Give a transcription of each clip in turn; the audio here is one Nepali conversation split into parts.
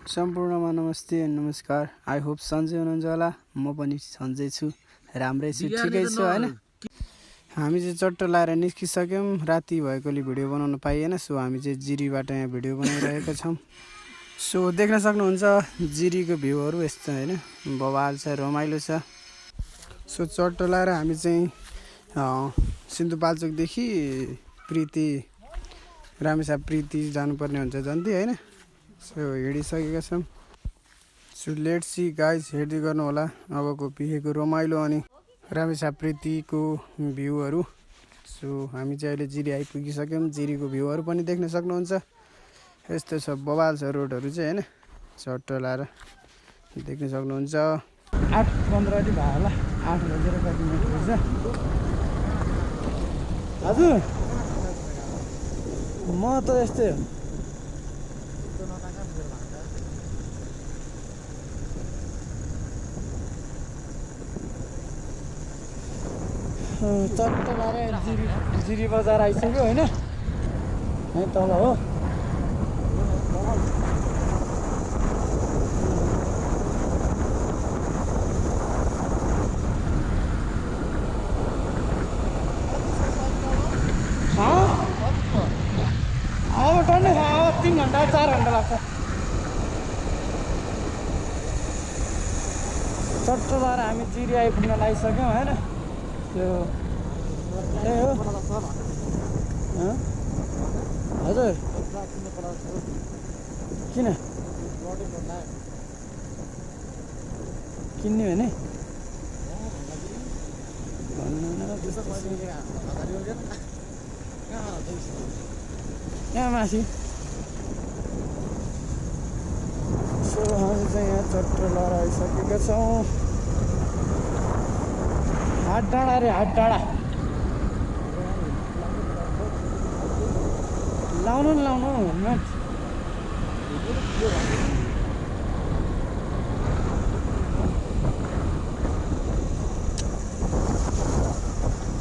सम्पूर्णमा नमस्ते अनि नमस्कार। आई होप सन्चै हुनुहुन्छ होला। म पनि सन्चै छु, राम्रै छु, ठिकै छु हैन। हामी चाहिँ चट्ट लाएर निस्किसक्यौँ। राति भएकोले भिडियो बनाउन पाइएन, सो हामी चाहिँ जिरीबाट यहाँ भिडियो बनाइरहेका छौँ। सो देख्न सक्नुहुन्छ जिरीको भ्यूहरू यस्तो हैन, बवाल छ, रमाइलो छ। सो चट्ट लाएर हामी चाहिँ सिन्धुपाल्चोकदेखि प्रीति रामेछाप प्रीति जानुपर्ने हुन्छ जन्ती हैन। सो हिँडिसकेका छौँ। सो लेट्स सी गाइज, हेर्दै गर्नु होला अबको पिहेको रमाइलो अनि रामेछाप प्रीतिको भ्यूहरू। सो हामी चाहिँ अहिले जिरी आइपुगिसक्यौँ। जिरीको भ्यूहरू पनि देख्न सक्नुहुन्छ। यस्तो छ, बवाल छ रोडहरू चाहिँ हैन। चट्ट लाएर देख्न सक्नुहुन्छ। 8:15 भयो होला, 8 बजेर कति मिनट हुन्छ हजुर। म त यस्तै हो। चट्ट लाएर जिरी बजार आइसक्यो होइन। यहीँ तल हो। अब टन्नै छ, अब 3 घन्टा 4 घन्टा लाग्छ। चट्ट लाएर हामी जिरी आइपुग्न लागिसक्यौँ होइन। त्यो त्यही हो हजुर। किन किन्ने भने यहाँ माथि। सो हामी चाहिँ यहाँ चट्ट लाएर आइसकेका छौँ। हाट डाँडा रे, हाट डाँडा। लाउनु नि लाउनु हेलमेट।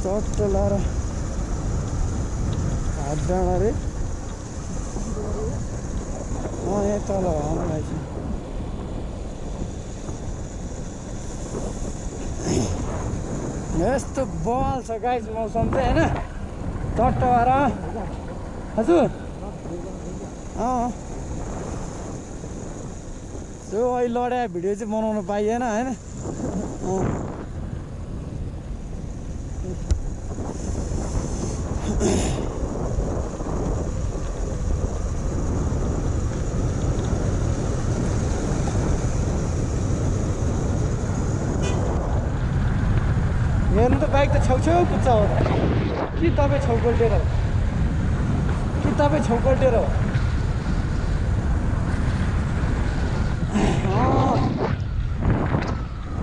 चट्ट लाएर हाट डाँडा रे। यहाँ तल हामीलाई चाहिँ यस्तो बवाल छ गाइज मौसम चाहिँ होइन। चट्ट भएर हजुर त्यो अहिले लडाइँ भिडियो चाहिँ बनाउनु पाइएन होइन। हेर्नु त बाइक त छेउछेउ कुद्छ हो कि तपाईँ छेउकोल्टेर हो कि तपाईँ छेउकोल्टेर हो।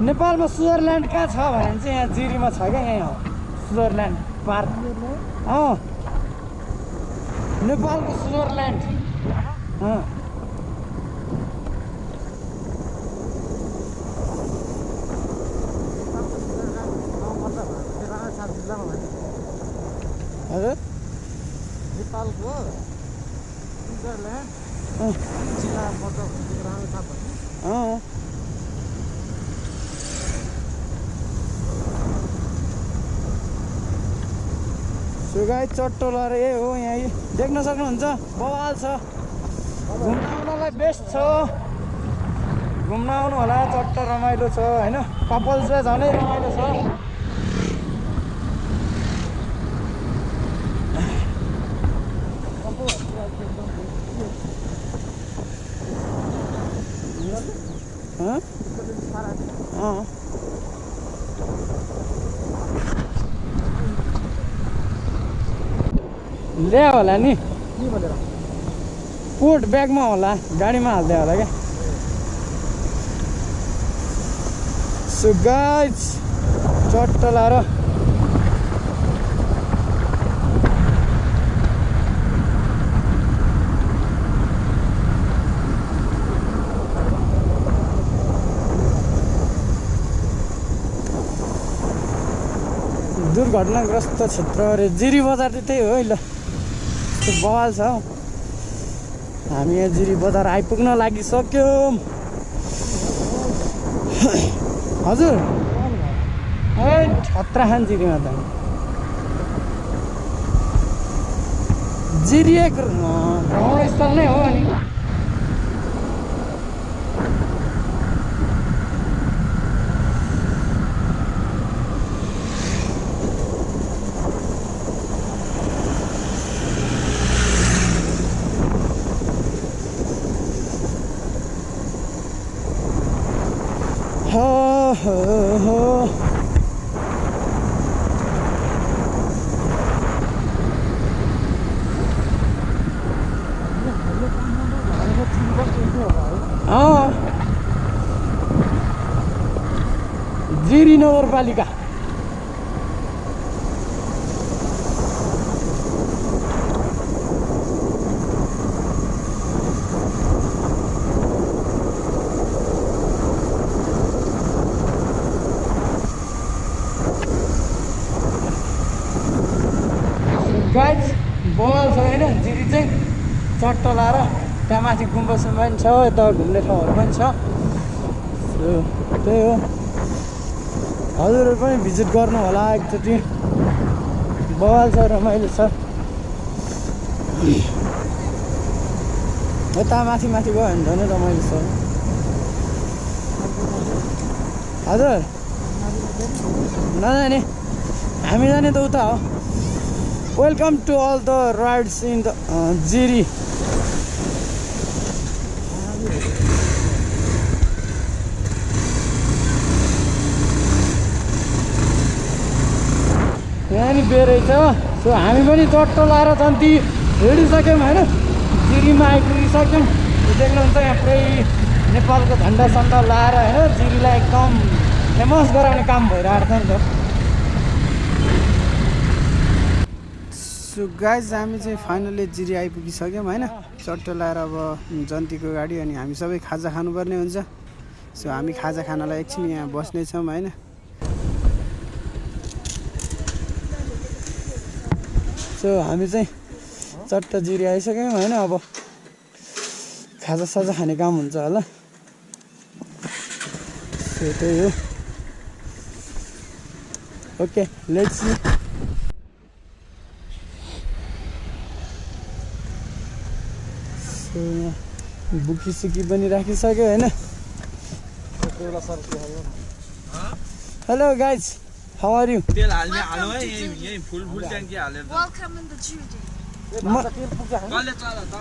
नेपालमा स्विजरल्यान्ड कहाँ छ भने चाहिँ यहाँ जिरीमा छ क्या। यहीँ हो स्विजरल्यान्ड पार्क। नेपालको स्विजरल्यान्ड। हजुर नेपालको स्विजरल्यान्ड जिल्ला पर्छ रामेछाप भन्ने। सुगाई चट्टो लाएर यही हो। यहाँ देख्न सक्नुहुन्छ बवाल छ। घुम्न आउनलाई बेस्ट छ, घुम्न आउनु होला। चट्ट रमाइलो छ होइन। कपाल चाहिँ झनै रमाइलो छ। ल्या होला नि, पोट ब्यागमा होला, गाडीमा हाल्दै होला क्या। सो गाइज चट्ट लाएर दुर्घटनाग्रस्त क्षेत्र अरे जिरी बजार चाहिँ त्यही हो। ल बवाल छ। हामी यहाँ जिरी बजार आइपुग्न लागिसक्यौँ। हजुर ए खतरा खान जिरीमा त जिरी एक भ्रमणस्थल नै हो अनि जिरी नगरपालिका गाइज बवाल छ होइन जिरी चाहिँ चट्ट लाएर त्यहाँ माथि गुम्बासम्म पनि छ यता घुम्ने ठाउँहरू पनि छ त्यही हो हजुरहरू पनि भिजिट गर्नु होला एकचोटि बवाल छ रमाइलो छ यता माथि माथि गयो भने झन् रमाइलो छ हजुर नजाने हामी जाने त उता हो welcome to all the rides in the Jiri यहाँ नि बेरै छ सो हामी पनि चट्ट लाएर जन्ती हिँडिसक्यौँ होइन जिरीमा आइपुगिसक्यौँ देख्नुहुन्छ यहाँ पुरै नेपालको झन्डा सन्डा लाएर होइन जिरीलाई एकदम फेमस गराउने काम भइरहेको छ नि त सो गाइज हामी चाहिँ फाइनली जिरी आइपुगिसक्यौँ होइन चट्ट लाएर अब जन्तीको गाडी अनि हामी सबै खाजा खानुपर्ने हुन्छ सो हामी खाजा खानलाई एकछिन यहाँ बस्नेछौँ होइन सो हामी चाहिँ चट्ट जिरी आइसक्यौँ होइन अब खाजा साजा खाने काम हुन्छ होला सो त्यही हो ओके लेट्स सी बुकी सुकी पनि राखिसक्यो होइन hello guys how are you तेल हाल्ने हाल्नु है यही फुल फुल ट्याङ्की हालेर Welcome in the Judy. कसले चला त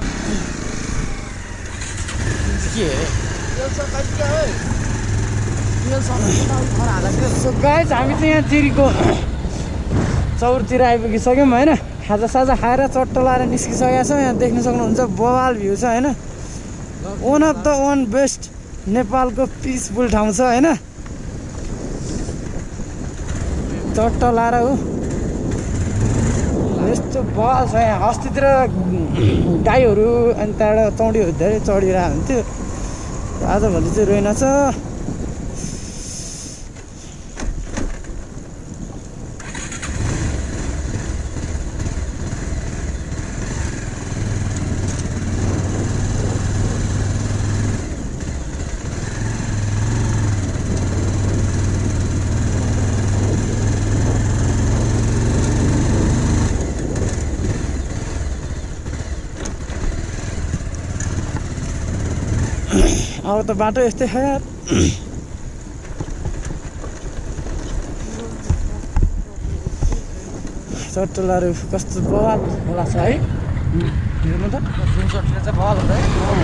सो गाइज हामी चाहिँ यहाँ जिरीको चौरतिर आइपुगिसक्यौँ होइन खाजा साजा खाएर चट्ट लाएर निस्किसकेका छौँ यहाँ देख्न सक्नुहुन्छ बवाल भ्यू छ होइन one of the one best नेपालको पिसफुल ठाउँ छ होइन चट्ट लाएर हो यस्तो बवाल छ यहाँ अस्तितिर गाईहरू अनि त्यहाँबाट चौडीहरू धेरै चढिरहेको हुन्थ्यो आजभोलि चाहिँ रहेनछ अब त बाटो यस्तै छ यार चट्टलाहरू कस्तो बवाल होला छ है हेर्नु त चाहिँ बल हुन्छ है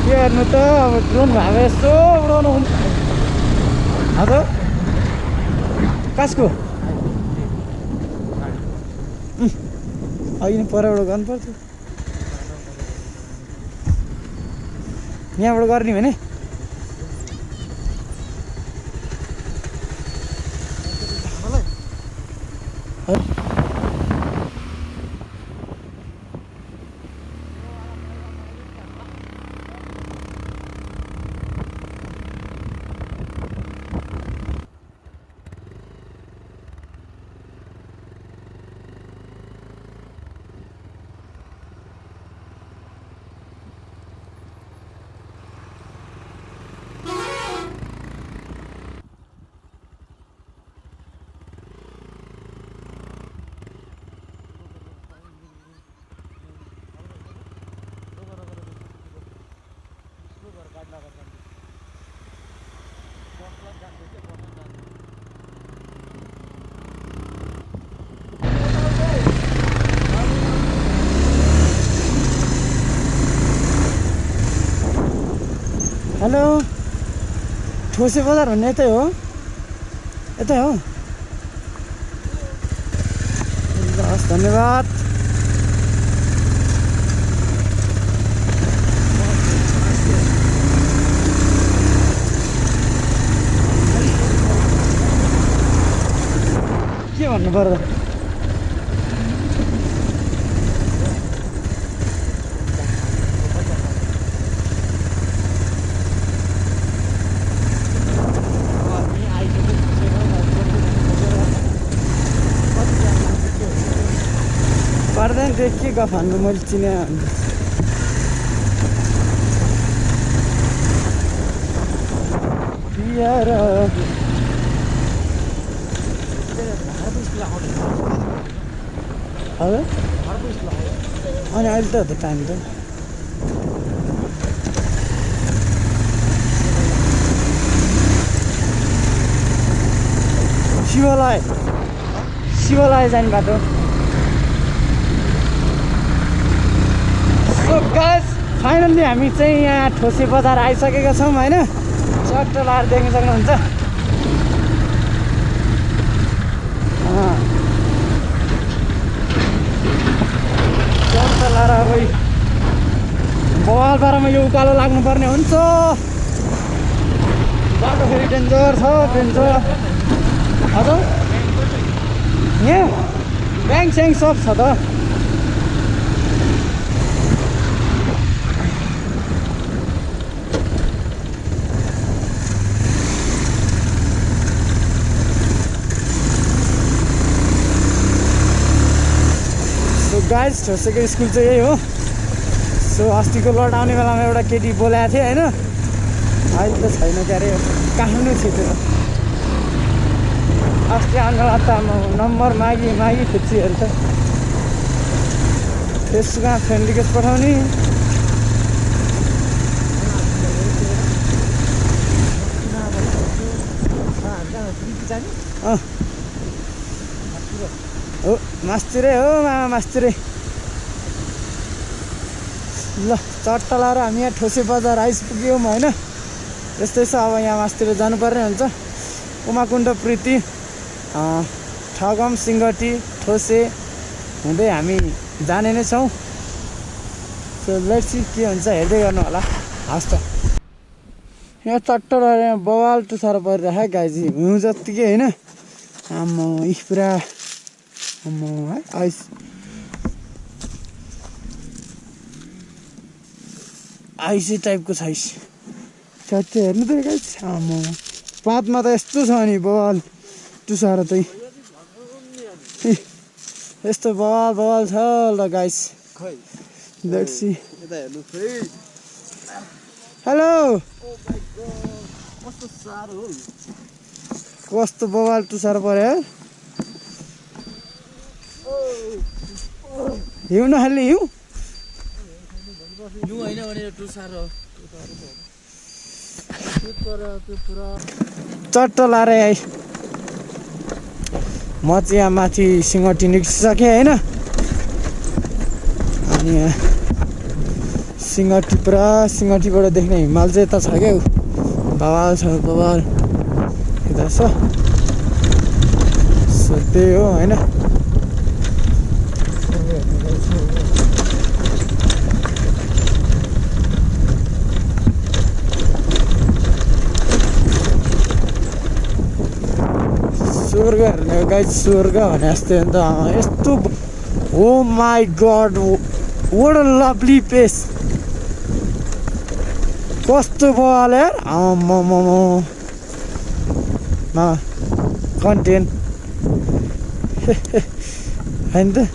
के हेर्नु त अब ड्रोन भए यसो उडाउनु हुन्छ हजुर कसको अघि परबाट गर्नुपर्थ्यो यहाँबाट गर्ने भने हेलो ठोसे बजार भन्ने यतै हो यतै हो हस् धन्यवाद के भन्नु पर्दा पर्दैन त्यो के गफ हान्नु मैले चिने हजुर अनि अहिले त हो त टाइम त शिवालय जाने बाटो सो गाइस फाइनल्ली हामी चाहिँ यहाँ ठोसे बजार आइसकेका छौँ होइन चट्ट लाएर देख्न सक्नुहुन्छ चट्ट लाएर अब बवालपारामा यो उकालो लाग्नुपर्ने हुन्छ बाटो फेरि डेन्जर छ डेन्जर हजुर यहाँ ब्याङ्क स्याङ्क सब छ त गाइस ठोसेको स्कुल चाहिँ यही हो सो अस्तिको लड आउने बेलामा एउटा केटी बोलाएको थिएँ होइन अहिले त छैन के अरे काठमाडौँ थियो त्यो अस्ति आउने बेला त नम्बर मागी खुच्चीहरू त फेसबुकमा फ्रेन्ड रिक्वेस्ट पठाउने हो मास्तिरे हो मामा मास्तिरे ल चट्टा लाएर हामी यहाँ ठोसे बजार आइपुग्यौँ होइन यस्तै छ अब यहाँ मास्तिर जानुपर्ने हुन्छ उमाकुण्ड प्रीति ठगम सिङ्गटी ठोसे हुँदै हामी जाने नै छौँ सो लेट्स सी के हुन्छ हेर्दै गर्नु होला हस् त यहाँ चट्ट रहेर यहाँ बवाल टुसारो परिरहेको गाइजी हिउँ जत्तिकै होइन आम्मा पुरा आम्मा है आइस आइसे टाइपको छ आइस चट्ट हेर्नु त गाइस आम्मा पातमा त यस्तो छ नि बवाल टुसारो चाहिँ यस्तो बवाल छ ल गाइस लेट्स सी हेलो कस्तो बवाल टुसारो पर्यो हिउँ नखाल्ने हिउँ चट्ट लाएर आइ म चाहिँ यहाँ माथि सिङ्गटी निस्किसकेँ होइन अनि सिङ्गटी पुरा सिङ्गटीबाट देख्ने हिमाल चाहिँ यता छ क्या बवाल छ बवाल यता छ सो त्यही हो होइन स्वर्ग हेर्ने गाइस स्वर्ग भने जस्तै अन्त यस्तो oh my God what a lovely place कस्तो बवाल यार आम्मामा कन्टेन्ट होइन त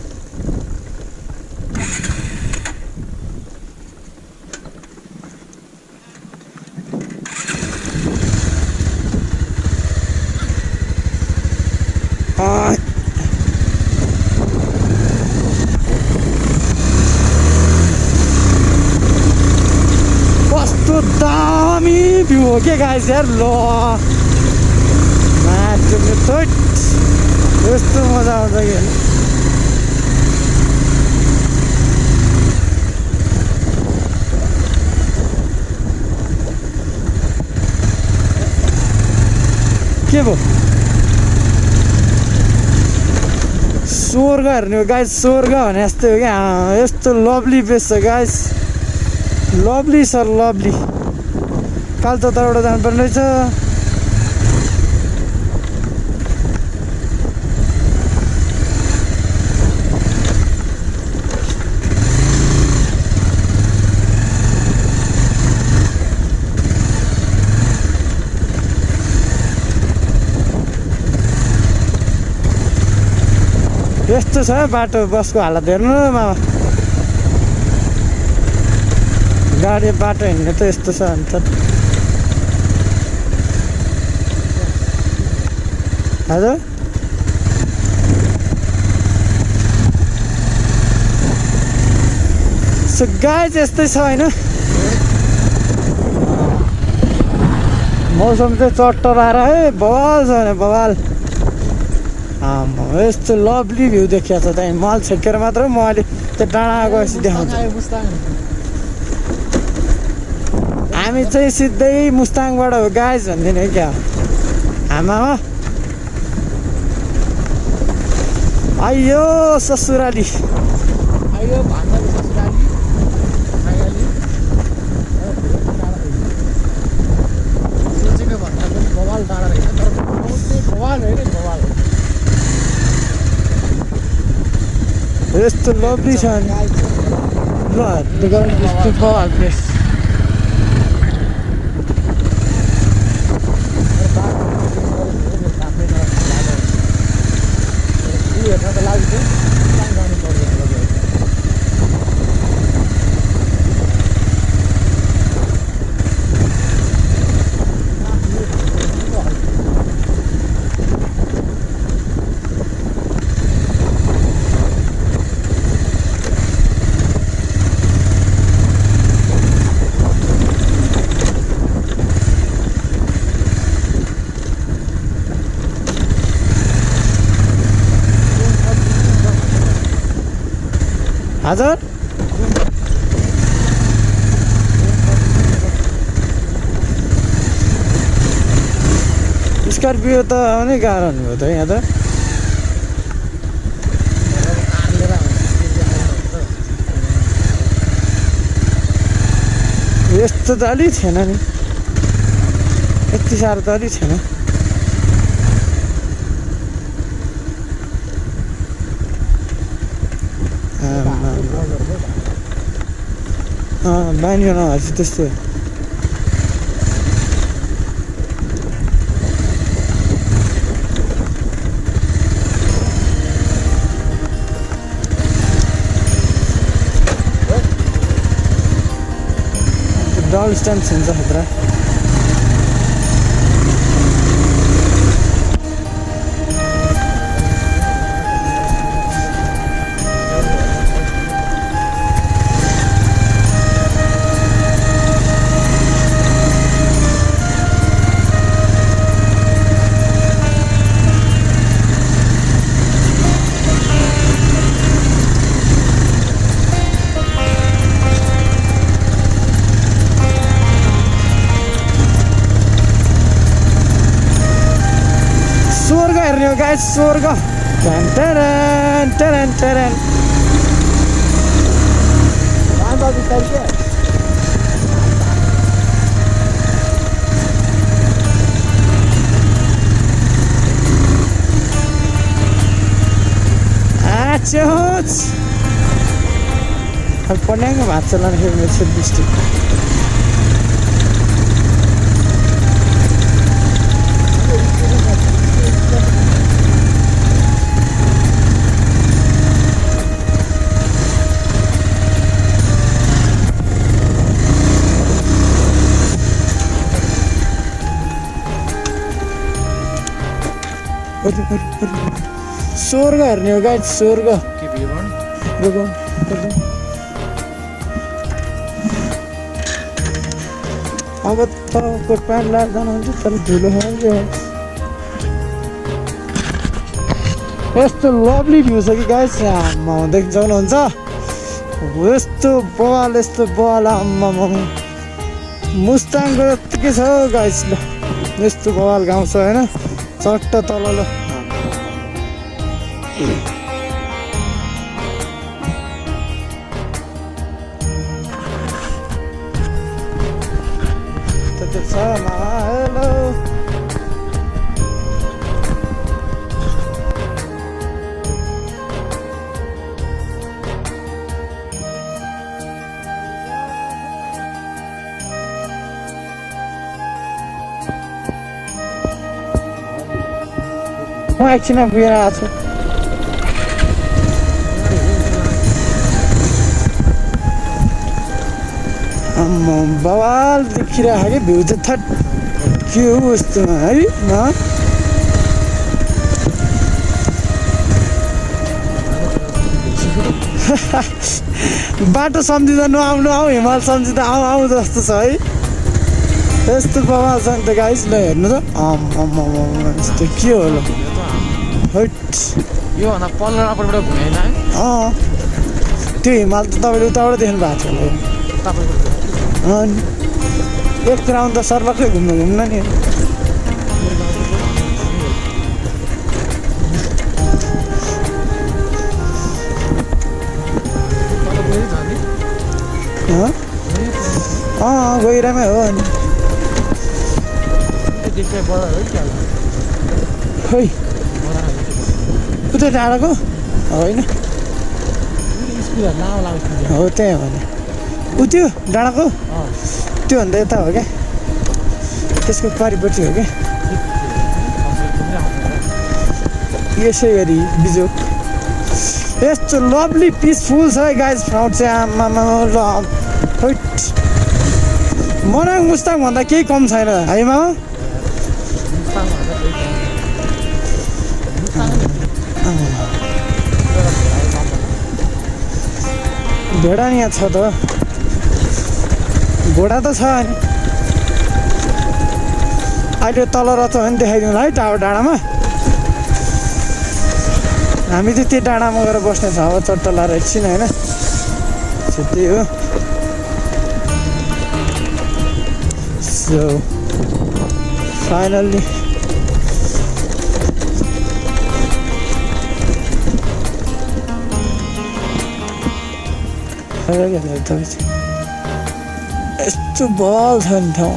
कस्तो दामी भ्यू हो के गाइस यार ल यस्तो मजा आउँछ कि के भयो स्वर्ग हेर्ने हो गाइस स्वर्ग भने जस्तै हो क्या यस्तो लभली प्लेस छ गाइस लभली सर लभली कालचोताबाट जानुपर्ने रहेछ यस्तो छ बाटो बसको हालत हेर्नु न मामा गाडी बाटो हिँड्ने त यस्तो छ अन्त हजुर सो गाइस यस्तै छ होइन मौसम चाहिँ चट्टर आएर है बवाल छ भने बवाल यस्तो लभली भ्यू देखिया छ त्यहाँ मल छेकेर मात्र म अहिले त्यो डाँडा गएपछि देखाउँछु हामी चाहिँ सिधै मुस्ताङबाट हो गाइस भन्दिनँ क्या आमामा आइयो ससुराली आइयो भान्साको ससुराली सोचेको भन्दा पनि बवाल डाँडा रहेछ तर बवाल होइन बवाल यस्तो लभली छ नि ल यस्तो छ प्लेस हजुर स्कर्पियो त आउनै गाह्रो हुनुभयो त यहाँ त यस्तो त अलि थिएन नि यति साह्रो त अलि थिएन बानी नभएपछि त्यस्तो डबल स्ट्यान्ड हुन्छ खतरा हेर्ने हो गाइस स्वर्ग टन टरन टरन टरन पन्याङको भात चलाएर खेल्ने छ डिस्ट्रिक्ट स्वर्ग हेर्ने हो गाइस स्वर्ग के भिउन अब त कोट प्यान्ट लाएर जानुहुन्छ तर धुलो यस्तो लभली भ्यू छ कि गाइस आम्मा देख्न सक्नुहुन्छ यस्तो बवाल आम्मा मुस्ताङको जत्तिकै छ गाइस ल यस्तो बवाल गाउँ छ होइन चट्ट तल ल हेलो म एकछिनमा पुगेर आएको छु आम्मा बवाल देखिरहेको कि भ्यू चाहिँ थट के हो यस्तोमा है बाटो सम्झिँदा नआउनु आऊ हिमाल सम्झिँदा आऊ जस्तो छ है यस्तो बवाल छ नि त गाइस ल हेर्नु त यस्तो के हो ल यो भन्दा पल्लो रापरबाट घुमेन त्यो हिमाल त तपाईँले उताबाट देख्नु भएको छ अनि एक राउन्ड त सर्लक्कै घुम्न नि गहिरामै हो अनि खोइ उता डाँडाको होइन हो त्यही हो भने ऊ त्यो डाँडाको त्योभन्दा यता हो क्या त्यसको पारिपट्टि हो क्या यसै गरी बिजोक यस्तो लभली पिसफुल छ है गाइज फ्राउड चाहिँ आमामा ल मनाङ मुस्ताङ भन्दा केही कम छैन है मामा भेडा यहाँ छ त घोडा त छ अनि अहिले तल रहेछ भने देखाइदिउँला है टावर डाँडामा हामी चाहिँ त्यो डाँडामा गएर बस्ने छ अब चट्ट लाएर एकछिन होइन त्यही हो सो फाइनल्ली यस्तो बल छ नि ठाउँ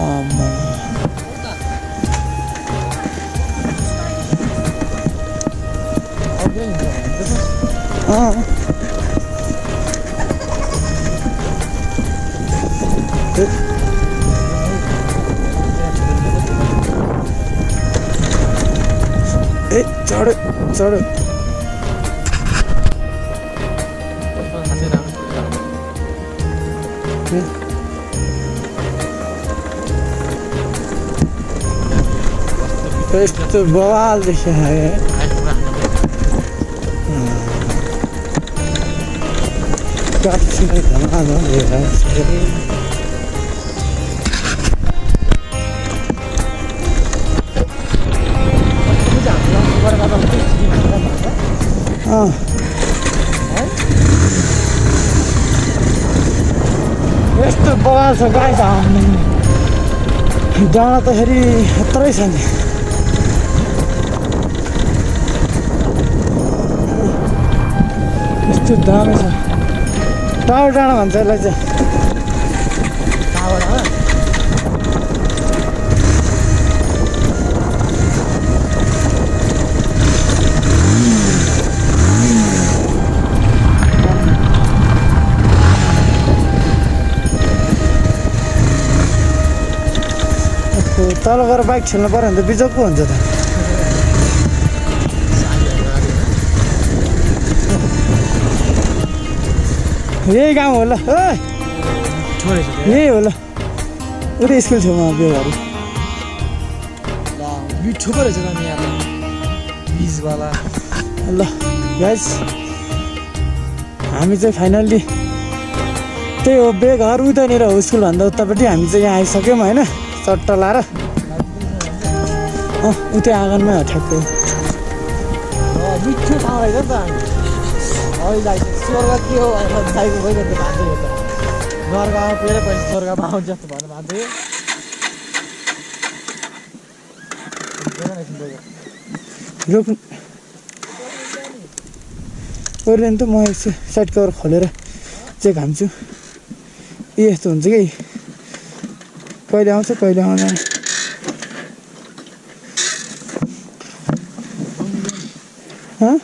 ए चढ चढ यस्तो बवाल देखियो यस्तो बवाल छ गाइस डाँडा त फेरि यत्रै छ नि यस्तो दामी छ टावर डाँडा भन्छ यसलाई चाहिँ तल गएर बाइक खेल्नु पऱ्यो भने त बिजोग पो हुन्छ त यही गाउँ हो ल यही हो ल उता स्कुल छेउमा बिहेहरू मिठो पो रहेछ त नि यहाँ बिजवाला ल गाइस हामी चाहिँ फाइनल्ली त्यही हो बेघर उतानिर हो स्कुलभन्दा उतापट्टि हामी चाहिँ यहाँ आइसक्यौँ होइन चट्ट लाएर उतै आँगनमै हो ठ्याक्कै मिठो ठाउँ होइन नि त हामी अहिले स्वर्ग के हो साइको भइरहन्छ मान्छे हो त नर्गामा पुगेर पछि स्वर्गमा आउँछ जस्तो भन्नु मान्छे रोक्नु ओर्दैन त म यसो साइड कभर खोलेर चेक हान्छु यस्तो हुन्छ कि कहिले आउँछ कहिले आउँदैन हाँ